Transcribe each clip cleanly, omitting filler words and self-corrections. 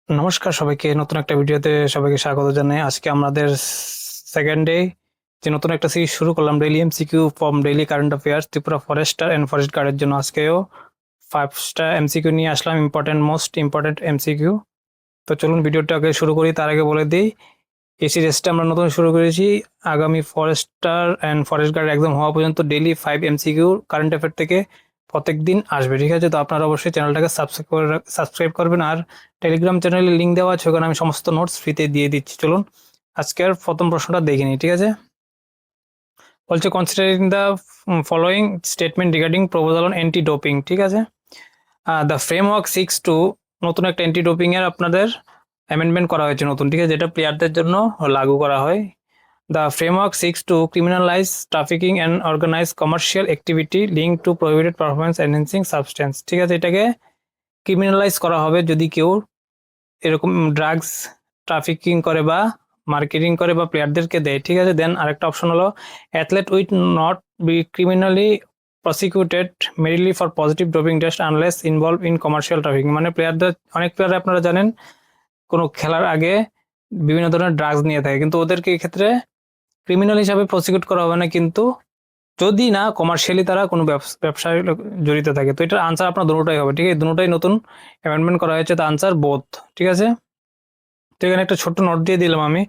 নমস্কার সবাইকে, নতুন একটা ভিডিওতে সবাইকে স্বাগত জানাই। আজকে আমাদের সেকেন্ড ডে যে নতুন একটা সিরিজ শুরু করলাম, daily MCQ from daily current affairs Tripura Forster and forest গার্ডের জন্য। আজকেও 5টা এমসিকিউ নিয়ে আসলাম, মোস্ট ইম্পর্টেন্ট এমসিকিউ। তো চলুন ভিডিওটাকে শুরু করি। তার আগে বলে দিই, এই সিরিজটা আমরা নতুন শুরু করেছি। আগামী forester and forest guard exam হওয়া পর্যন্ত ডেইলি 5 এমসিকিউ কারেন্ট অ্যাফেয়ার থেকে প্রত্যেক দিন আসবে, ঠিক আছে? তো আপনারা অবশ্যই চ্যানেলটাকে সাবস্ক্রাইব করবেন। আর টেলিগ্রাম চ্যানেলে লিঙ্ক দেওয়া আছে, ওখানে আমি সমস্ত নোটস ফ্রিতে দিয়ে দিচ্ছি। চলুন আজকের প্রথম প্রশ্নটা দেখে নিই, ঠিক আছে? বলছে considering the following statement regarding proposal on anti doping, ঠিক আছে? দ্য ফ্রেমওয়ার্ক 6-2, নতুন একটা অ্যান্টি ডোপিং এর আপনাদের অ্যামেন্ডমেন্ট করা হয়েছে নতুন, ঠিক আছে? যেটা প্লেয়ারদের জন্য লাগু করা হয়। The framework seeks to criminalize trafficking and organized commercial activity linked to prohibited performance enhancing substance, ঠিক আছে? এটাকে ক্রিমিনালাইজ করা হবে যদি কেউ এরকম ড্রাগস ট্রাফিকিং করে বা মার্কেটিং করে বা প্লেয়ারদেরকে দেয়, ঠিক আছে? দেন আরেকটা অপশন হলো athlete with not be criminally prosecuted merely for positive doping test unless involve in commercial trafficking. মানে প্লেয়ারদের, অনেক প্লেয়ার আপনারা জানেন কোনো খেলার আগে বিভিন্ন ধরনের ড্রাগস নিয়ে থাকে, কিন্তু ওদেরকে এক্ষেত্রে ক্রিমিনাল হিসাবে প্রসিকিউট করা হবে না, কিন্তু যদি না কমার্শিয়ালি তারা কোনো ব্যবসায় জড়িত থাকে। তো এটার আনসার আপনার দুটোটাই হবে, ঠিক আছে? দুটোটাই নতুন অ্যামেন্ডমেন্ট করা হয়েছে, তো আনসার বোথ, ঠিক আছে? তো এখানে একটা ছোট্ট নোট দিয়ে দিলাম আমি।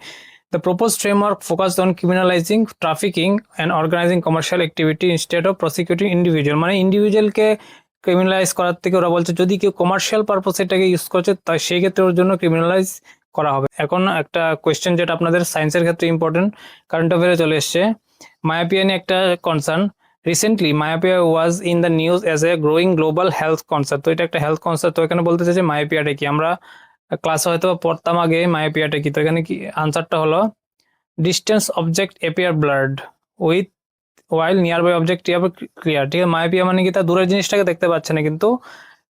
The proposed framework focused on criminalising trafficking and organising commercial activity instead of prosecuting individual. মানে ইন্ডিভিজুয়ালকে ক্রিমিনালাইজ করার থেকে ওরা বলছে যদি কেউ কমার্শিয়াল পারপোজ এটাকে ইউজ করছে, তাই সেই ক্ষেত্রে ওর জন্য ক্রিমিনালাইজ করা হবে। এখন একটা কোয়েশ্চেন যেটা আপনাদের সায়েন্সের ক্ষেত্রে ইম্পর্টেন্ট, কারেন্ট অ্যাফেয়ারে চলে এসছে। মায়োপিয়া নিয়ে একটা concern. Recently myopia was in the news as a growing global health concern. তো এটা একটা হেলথ কনসার্ন। তো এখানে বলতে চাইছে মায়োপিয়াটা কি, আমরা ক্লাসে হয়তো পড়তাম আগে মায়োপিয়াটা কি। তো এখানে কি আনসারটা হলো distance object appear blurred with while near by object clear, ঠিক আছে? মায়োপিয়া মানে কি, তার দূরের জিনিসটাকে দেখতে পাচ্ছে না, কিন্তু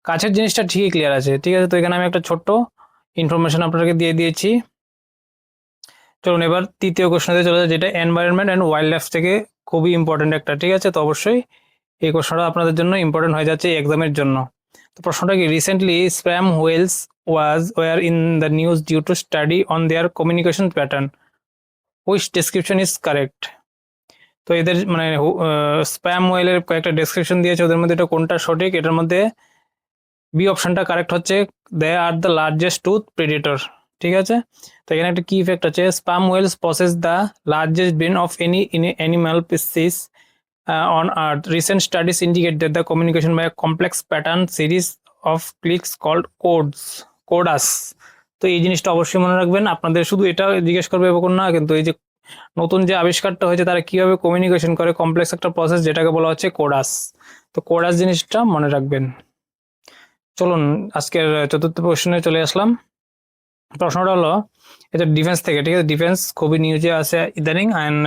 কাছের জিনিসটা ঠিকই ক্লিয়ার আছে, ঠিক আছে? তো এখানে আমি একটা ছোট্ট ইনফরমেশন আপনাকে দিয়ে দিয়েছি। চলুন এবার তৃতীয় কোশ্চেনে চলে যায়, যেটা এনভায়রনমেন্ট অ্যান্ড ওয়াইল্ড লাইফ থেকে খুবই ইম্পর্টেন্ট একটা, ঠিক আছে? তো অবশ্যই এই কোশ্চেনটা আপনাদের জন্য ইম্পর্টেন্ট হয়ে যাচ্ছে এক্সামের জন্য। তো প্রশ্নটা কি, recently sperm whales were in the news due to study on their communication pattern, which description is correct? তো এদের মানে স্প্যাম ওয়েলের কয়েকটা ডেসক্রিপশন দিয়েছে, ওদের মধ্যে এটা কোনটা সঠিক? এটার মধ্যে বি অপশনটা কারেক্ট হচ্ছে, they are the largest tooth predator, ঠিক আছে? তো এখানে একটা কি ইফেক্ট আছে, sperm whales possess the largest brain of any animal species on Earth. Recent studies indicate that the communication by a complex pattern series of clicks called codas. তো এই জিনিসটা অবশ্যই মনে রাখবেন। আপনাদের শুধু এটা জিজ্ঞেস করবে এরকম না, কিন্তু এই যে নতুন যে আবিষ্কারটা হয়েছে তারা কিভাবে কমিউনিকেশন করে, কমপ্লেক্স একটা প্রসেস যেটাকে বলা হচ্ছে কোডাস। তো কোডাস জিনিসটা মনে রাখবেন। চলুন আজকের চতুর্থ প্রশ্নে চলে আসলাম। প্রশ্নটা হলো, এটা ডিফেন্স থেকে, ঠিক আছে? ডিফেন্স খুবই নিউজে আছে ইদানিং, অ্যান্ড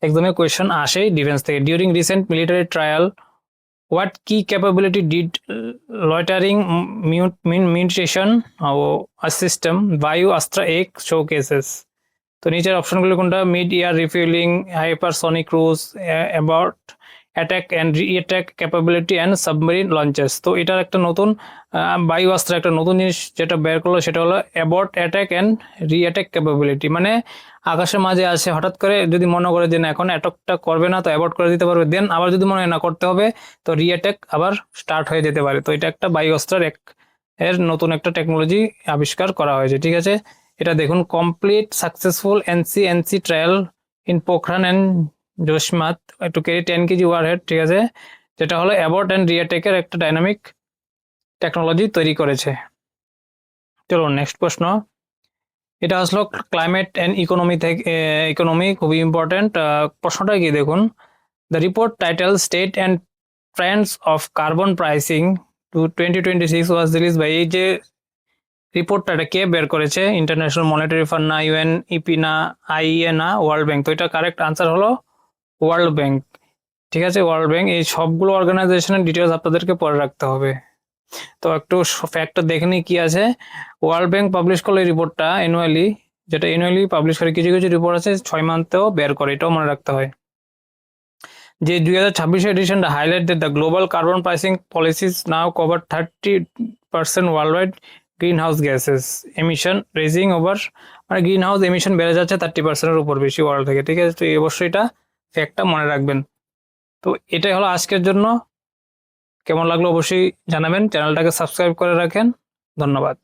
একদমই কোয়েশ্চেন আসে ডিফেন্স থেকে। During recent military trial, what key capability did loitering mutation a system Vayu Astra 1 showcases? তো নিচের অপশনগুলো কোনটা? Mid air refuelling, hypersonic cruise, about attack and reattack capability and submarine launches. তো এটার একটা নতুন বায়ু অস্ত্র একটা নতুন জিনিস যেটা বের করলো, সেটা হলো about attack and reattack capability. মানে আকাশের মাঝে আসে, হঠাৎ করে যদি মনে করে যে না এখন অ্যাটাকটা করবে না, তো অ্যাবাউট করে দিতে পারবে। দেন আবার যদি মনে হয় না করতে হবে, তো রি-অ্যাটাক আবার স্টার্ট হয়ে যেতে পারে। তো এটা একটা বায়ু অস্ত্রের এর নতুন একটা টেকনোলজি আবিষ্কার করা হয়েছে, ঠিক আছে? এটা দেখুন, কমপ্লিট সাকসেসফুল এনসি trial in Pokhran and Joshimath to carry 10 KG warhead, ঠিক আছে? যেটা হলো অ্যাবর্ট অ্যান্ড রিঅ্যাটেকের একটা ডাইনামিক টেকনোলজি তৈরি করেছে। চলুন নেক্সট প্রশ্ন। এটা আসলো ক্লাইমেট অ্যান্ড ইকোনমি থেকে, ইকোনমি খুবই ইম্পর্টেন্ট। প্রশ্নটা কি দেখুন, the report title state and trends of carbon pricing to 2026 was release by, এই যে রিপোর্টটা এটা কে বের করেছে? ইন্টারন্যাশনাল মনিটারি ফান্ড না, ইউএনইপি না, আইইএ না, ওয়ার্ল্ড ব্যাংক। তো এটা কারেক্ট আনসার হলো ওয়ার্ল্ড ব্যাংক, ঠিক আছে? World bank. এই সবগুলো অর্গানাইজেশনের ডিটেলস আপনাদেরকে পরে রাখতে হবে। তো একটু ফ্যাক্টর দেখে নিই কি আছে। ওয়ার্ল্ড ব্যাংক পাবলিশ করলো এই রিপোর্টটা অ্যানুয়ালি, যেটা অ্যানুয়ালি পাবলিশ করে। কিছু কিছু রিপোর্ট আছে 6 মান্থেও বের করে, এটাও মনে রাখতে হয়। যে 2026 এডিশনটা highlight the global carbon pricing policies now cover 30% world wide green house gases emission raising over, মানে গ্রিন হাউস এমিশন বেড়ে যাচ্ছে 30%-এর উপর বেশি ওয়ার্ল্ড থেকে, ঠিক আছে? তো অবশ্যই এটা ফ্যাক্টটা মনে রাখবেন। তো এটাই হলো আজকের জন্য। কেমন লাগলো অবশ্যই জানাবেন, চ্যানেলটাকে সাবস্ক্রাইব করে রাখেন। ধন্যবাদ।